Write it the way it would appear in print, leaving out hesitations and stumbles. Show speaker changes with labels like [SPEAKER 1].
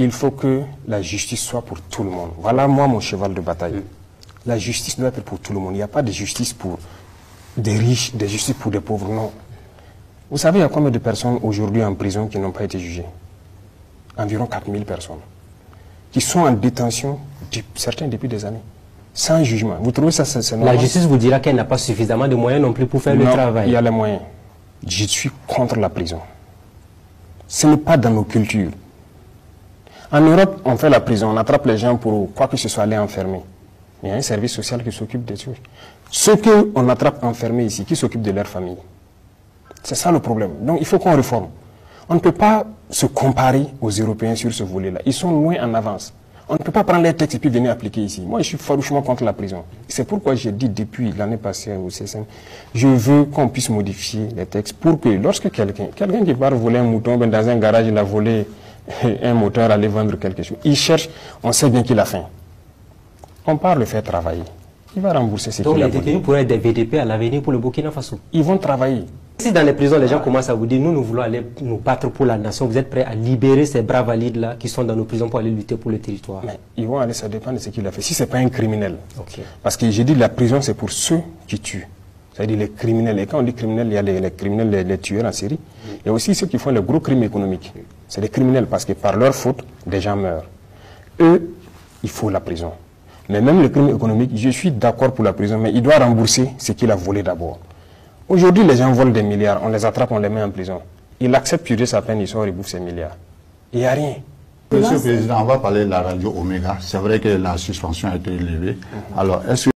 [SPEAKER 1] il faut que la justice soit pour tout le monde. Voilà, moi, mon cheval de bataille. La justice doit être pour tout le monde. Il n'y a pas de justice pour des riches, de justice pour des pauvres, non. Vous savez, il y a combien de personnes aujourd'hui en prison qui n'ont pas été jugées? Environ 4000 personnes. Qui sont en détention, certains depuis des années, sans jugement. Vous trouvez ça, c'est normal?
[SPEAKER 2] La justice vous dira qu'elle n'a pas suffisamment de moyens non plus pour faire le travail.
[SPEAKER 1] Il y a les moyens. Je suis contre la prison. Ce n'est pas dans nos cultures. En Europe, on fait la prison, on attrape les gens pour quoi que ce soit aller enfermer. Il y a un service social qui s'occupe des trucs. Ceux qu'on attrape enfermés ici, qui s'occupent de leur famille. C'est ça le problème. Donc il faut qu'on réforme. On ne peut pas se comparer aux Européens sur ce volet-là. Ils sont loin en avance. On ne peut pas prendre les textes et puis venir appliquer ici. Moi, je suis farouchement contre la prison. C'est pourquoi j'ai dit depuis l'année passée au CSM, je veux qu'on puisse modifier les textes pour que lorsque quelqu'un qui part voler un mouton, ben dans un garage, il a volé un moteur, aller vendre quelque chose, il cherche, on sait bien qu'il a faim. On part le faire travailler. Il va rembourser ce qu'il a volé.
[SPEAKER 2] Donc les détenus pourraient être des VDP à l'avenir pour le Burkina Faso.
[SPEAKER 1] Ils vont travailler.
[SPEAKER 2] Si dans les prisons, les gens commencent à vous dire, nous voulons aller nous battre pour la nation, vous êtes prêts à libérer ces bras valides-là qui sont dans nos prisons pour aller lutter pour le territoire?
[SPEAKER 1] Mais ils vont aller, ça dépend de ce qu'il a fait. Si ce n'est pas un criminel.
[SPEAKER 2] Okay.
[SPEAKER 1] Parce que j'ai dit la prison, c'est pour ceux qui tuent. C'est-à-dire les criminels. Et quand on dit criminels, il y a les criminels, les tueurs en série. Il y a aussi ceux qui font les gros crimes économiques. C'est des criminels parce que par leur faute, des gens meurent. Eux, il faut la prison. Mais même le crime économique, je suis d'accord pour la prison, mais il doit rembourser ce qu'il a volé d'abord. Aujourd'hui, les gens volent des milliards, on les attrape, on les met en prison. Il accepte purger sa peine, il sort, il bouffe ses milliards. Il n'y a rien.
[SPEAKER 3] Monsieur le Président, on va parler de la radio Omega. C'est vrai que la suspension a été élevée. Alors, est-ce que